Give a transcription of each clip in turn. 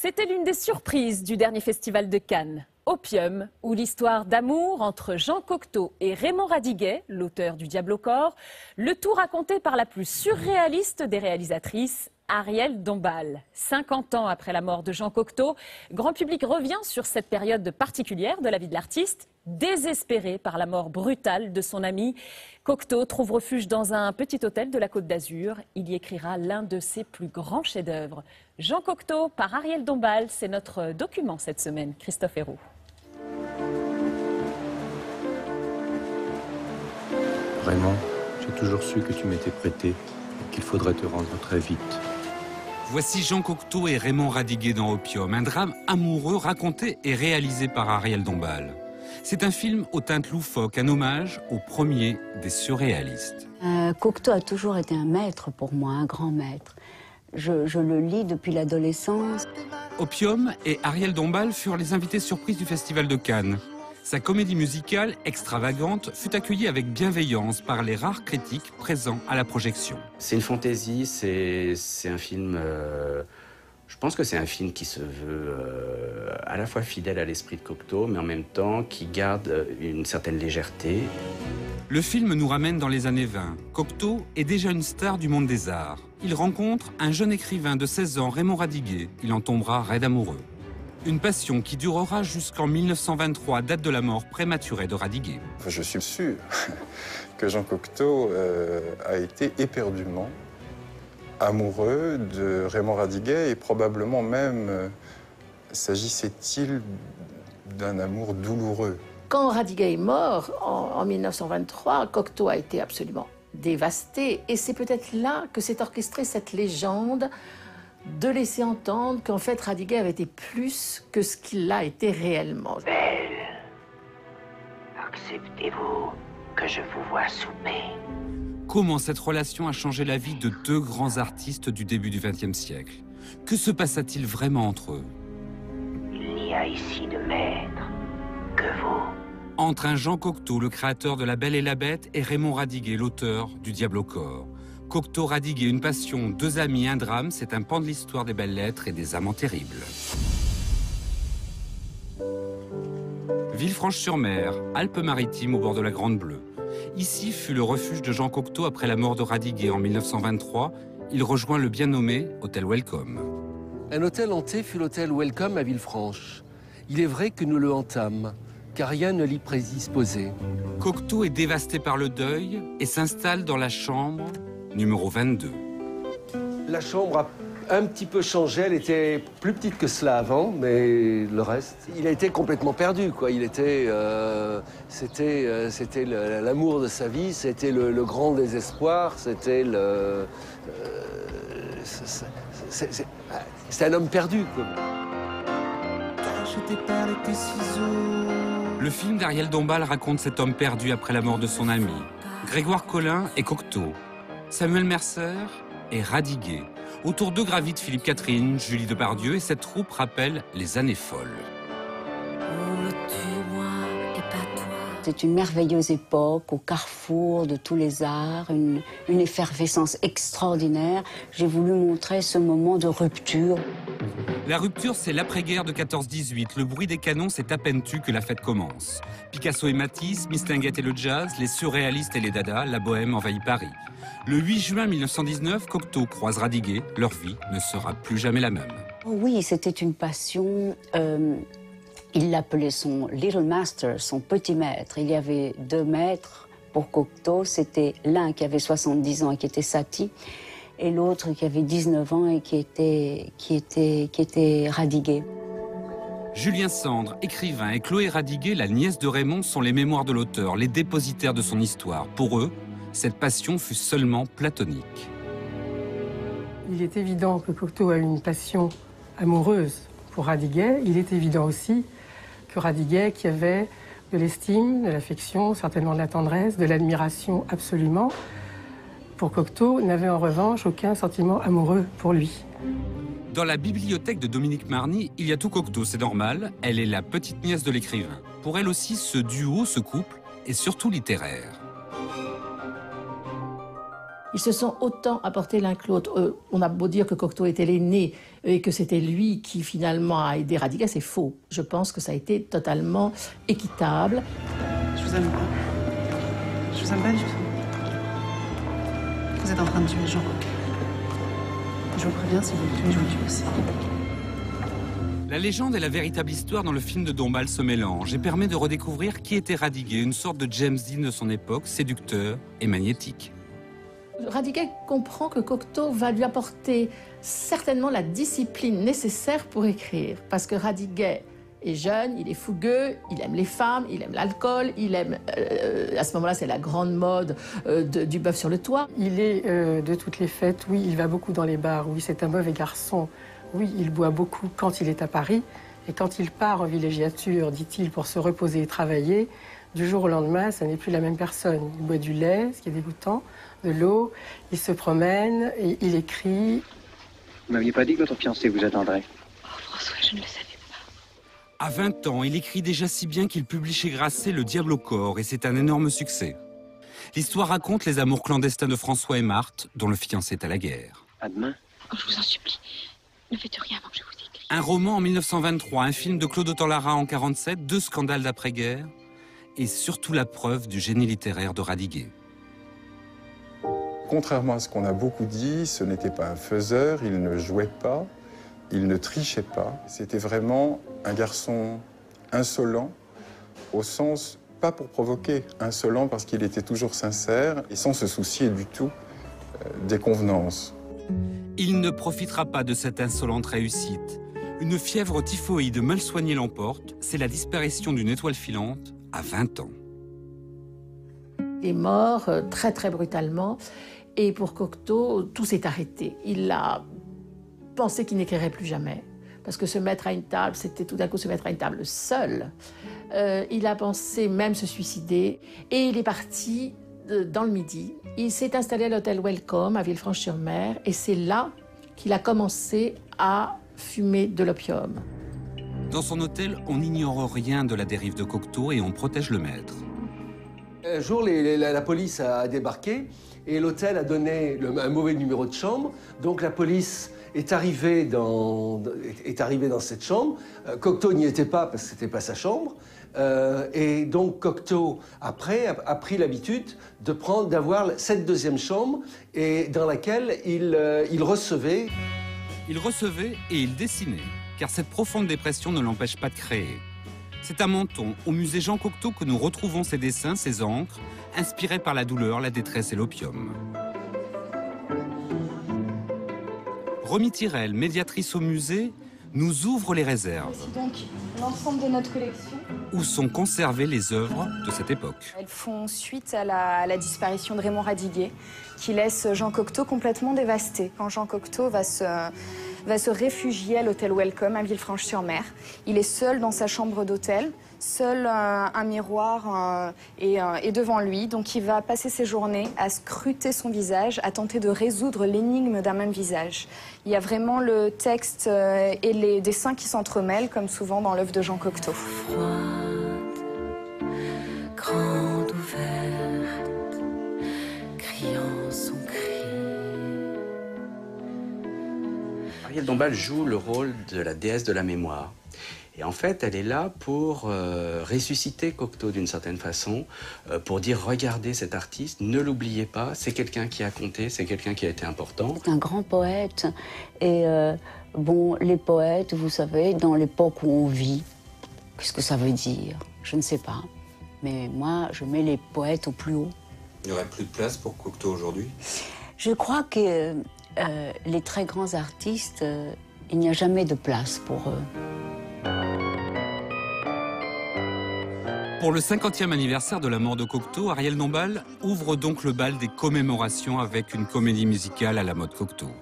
C'était l'une des surprises du dernier festival de Cannes. Opium, où l'histoire d'amour entre Jean Cocteau et Raymond Radiguet, l'auteur du Diable au corps, le tout raconté par la plus surréaliste des réalisatrices, Ariel Dombal. 50 ans après la mort de Jean Cocteau, grand public revient sur cette période particulière de la vie de l'artiste. Désespéré par la mort brutale de son ami, Cocteau trouve refuge dans un petit hôtel de la Côte d'Azur. Il y écrira l'un de ses plus grands chefs-d'œuvre. Jean Cocteau par Ariel Dombal, c'est notre document cette semaine. Christophe Héroux. Raymond, j'ai toujours su que tu m'étais prêté et qu'il faudrait te rendre très vite. Voici Jean Cocteau et Raymond Radiguet dans Opium, un drame amoureux raconté et réalisé par Ariel Dombal. C'est un film aux teintes loufoques, un hommage au premier des surréalistes. Cocteau a toujours été un maître pour moi, un grand maître. Je le lis depuis l'adolescence. Opium et Ariel Dombal furent les invités surprises du Festival de Cannes. Sa comédie musicale, extravagante, fut accueillie avec bienveillance par les rares critiques présents à la projection. C'est une fantaisie, c'est un film... je pense que c'est un film qui se veut à la fois fidèle à l'esprit de Cocteau, mais en même temps qui garde une certaine légèreté. Le film nous ramène dans les années 20. Cocteau est déjà une star du monde des arts. Il rencontre un jeune écrivain de 16 ans, Raymond Radiguet. Il en tombera raide amoureux. Une passion qui durera jusqu'en 1923, date de la mort prématurée de Radiguet. Je suis sûr que Jean Cocteau a été éperdument amoureux de Raymond Radiguet et probablement même s'agissait-il d'un amour douloureux. Quand Radiguet est mort en 1923, Cocteau a été absolument dévasté et c'est peut-être là que s'est orchestrée cette légende de laisser entendre qu'en fait Radiguet avait été plus que ce qu'il a été réellement. Belle, acceptez-vous que je vous vois souper? Comment cette relation a changé la vie de deux grands artistes du début du XXe siècle? Que se passa-t-il vraiment entre eux? Il n'y a ici de maître que vous. Entre un Jean Cocteau, le créateur de La Belle et la Bête, et Raymond Radiguet, l'auteur du Diable au corps. Cocteau, Radiguet, une passion, deux amis, un drame, c'est un pan de l'histoire des belles lettres et des amants terribles. Villefranche-sur-Mer, Alpes-Maritimes au bord de la Grande Bleue. Ici fut le refuge de Jean Cocteau après la mort de Radiguet en 1923. Il rejoint le bien nommé Hôtel Welcome. Un hôtel hanté fut l'hôtel Welcome à Villefranche. Il est vrai que nous le hantâmes, car rien ne l'y prédisposait. Cocteau est dévasté par le deuil et s'installe dans la chambre numéro 22. La chambre a un petit peu changé, elle était plus petite que cela avant, mais le reste, il a été complètement perdu, quoi. Il était, c'était l'amour de sa vie, c'était le grand désespoir, c'était le, c'est un homme perdu, quoi. Le film d'Ariel Dombal raconte cet homme perdu après la mort de son ami. Grégoire Collin et Cocteau, Samuel Mercer et Radiguet. Autour d'eux gravitent Philippe Catherine, Julie Depardieu et cette troupe rappelle les années folles. C'est une merveilleuse époque, au carrefour de tous les arts, une effervescence extraordinaire. J'ai voulu montrer ce moment de rupture. La rupture, c'est l'après-guerre de 14-18. Le bruit des canons, c'est à peine tu que la fête commence. Picasso et Matisse, Mistinguett et le jazz, les surréalistes et les dadas, la bohème envahit Paris. Le 8 juin 1919, Cocteau croise Radiguet. Leur vie ne sera plus jamais la même. Oui, c'était une passion. Il l'appelait son little master, son petit maître. Il y avait deux maîtres pour Cocteau. C'était l'un qui avait 70 ans et qui était Satie, et l'autre qui avait 19 ans et qui était Radiguet. Julien Sandre, écrivain, et Chloé Radiguet, la nièce de Raymond, sont les mémoires de l'auteur, les dépositaires de son histoire. Pour eux, cette passion fut seulement platonique. Il est évident que Cocteau a une passion amoureuse pour Radiguet. Il est évident aussi que Radiguet, qui avait de l'estime, de l'affection, certainement de la tendresse, de l'admiration absolument, pour Cocteau, n'avait en revanche aucun sentiment amoureux pour lui. Dans la bibliothèque de Dominique Marny, il y a tout Cocteau, c'est normal. Elle est la petite nièce de l'écrivain. Pour elle aussi, ce duo, ce couple, est surtout littéraire. Ils se sont autant apportés l'un que l'autre. On a beau dire que Cocteau était l'aîné et que c'était lui qui finalement a aidé Radiguet, c'est faux. Je pense que ça a été totalement équitable. Je vous aime pas. Je vous aime pas du tout. Vous êtes en train de tuer Jean Cocteau. Je vous préviens, si vous le tuez, je vous tue aussi. La légende et la véritable histoire dans le film de Dombasle se mélangent et permet de redécouvrir qui était Radiguet, une sorte de James Dean de son époque, séducteur et magnétique. Radiguet comprend que Cocteau va lui apporter certainement la discipline nécessaire pour écrire. Parce que Radiguet est jeune, il est fougueux, il aime les femmes, il aime l'alcool, il aime... à ce moment-là, c'est la grande mode du bœuf sur le toit. Il est de toutes les fêtes, oui, il va beaucoup dans les bars, oui, c'est un mauvais garçon. Oui, il boit beaucoup quand il est à Paris. Et quand il part en villégiature, dit-il, pour se reposer et travailler, du jour au lendemain, ça n'est plus la même personne. Il boit du lait, ce qui est dégoûtant, de l'eau, il se promène, et il écrit. Vous m'aviez pas dit que votre fiancé vous attendrait? Oh François, je ne le savais pas. À 20 ans, il écrit déjà si bien qu'il publie chez Grasset Le Diable au corps, et c'est un énorme succès. L'histoire raconte les amours clandestins de François et Marthe, dont le fiancé est à la guerre. À demain. Oh, je vous en supplie, ne faites rien avant que je vous écris. Un roman en 1923, un film de Claude Autant-Lara en 1947, 2 scandales d'après-guerre, et surtout la preuve du génie littéraire de Radiguet. Contrairement à ce qu'on a beaucoup dit, ce n'était pas un faiseur, il ne jouait pas, il ne trichait pas. C'était vraiment un garçon insolent, au sens, pas pour provoquer, insolent parce qu'il était toujours sincère et sans se soucier du tout des convenances. Il ne profitera pas de cette insolente réussite. Une fièvre typhoïde mal soignée l'emporte, c'est la disparition d'une étoile filante à 20 ans. Il est mort très très brutalement et pour Cocteau, tout s'est arrêté. Il a pensé qu'il n'écrirait plus jamais parce que se mettre à une table, c'était tout d'un coup se mettre à une table seul. Il a pensé même se suicider et il est parti dans le Midi. Il s'est installé à l'hôtel Welcome à Villefranche-sur-Mer et c'est là qu'il a commencé à fumer de l'opium. Dans son hôtel, on n'ignore rien de la dérive de Cocteau et on protège le maître. Un jour, la police a débarqué et l'hôtel a donné un mauvais numéro de chambre. Donc la police est arrivée dans cette chambre. Cocteau n'y était pas parce que c'était pas sa chambre. Et donc Cocteau, après, a pris l'habitude d'avoir cette deuxième chambre et dans laquelle il recevait. Il recevait et il dessinait, car cette profonde dépression ne l'empêche pas de créer. C'est à Menton, au musée Jean Cocteau, que nous retrouvons ses dessins, ses encres, inspirés par la douleur, la détresse et l'opium. Romy Tirel, médiatrice au musée, nous ouvre les réserves. Voici donc l'ensemble de notre collection. Où sont conservées les œuvres de cette époque. Elles font suite à la disparition de Raymond Radiguet, qui laisse Jean Cocteau complètement dévasté. Quand Jean Cocteau va se réfugier à l'hôtel Welcome à Villefranche-sur-Mer, il est seul dans sa chambre d'hôtel, seul un miroir est devant lui. Donc il va passer ses journées à scruter son visage, à tenter de résoudre l'énigme d'un même visage. Il y a vraiment le texte et les dessins qui s'entremêlent, comme souvent dans l'œuvre de Jean Cocteau. Grande ouverte, criant son cri. Ariel Dombasle joue le rôle de la déesse de la mémoire. Et en fait, elle est là pour ressusciter Cocteau d'une certaine façon, pour dire, regardez cet artiste, ne l'oubliez pas, c'est quelqu'un qui a compté, c'est quelqu'un qui a été important. C'est un grand poète. Et bon, les poètes, vous savez, dans l'époque où on vit, qu'est-ce que ça veut dire? Je ne sais pas. Mais moi, je mets les poètes au plus haut. Il n'y aurait plus de place pour Cocteau aujourd'hui? Je crois que les très grands artistes, il n'y a jamais de place pour eux. Pour le 50e anniversaire de la mort de Cocteau, Ariel Dombasle ouvre donc le bal des commémorations avec une comédie musicale à la mode Cocteau.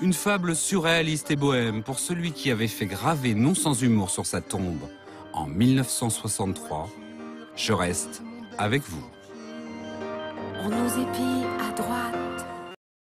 Une fable surréaliste et bohème pour celui qui avait fait graver non sans humour sur sa tombe en 1963. Je reste avec vous. On nous épie à droite.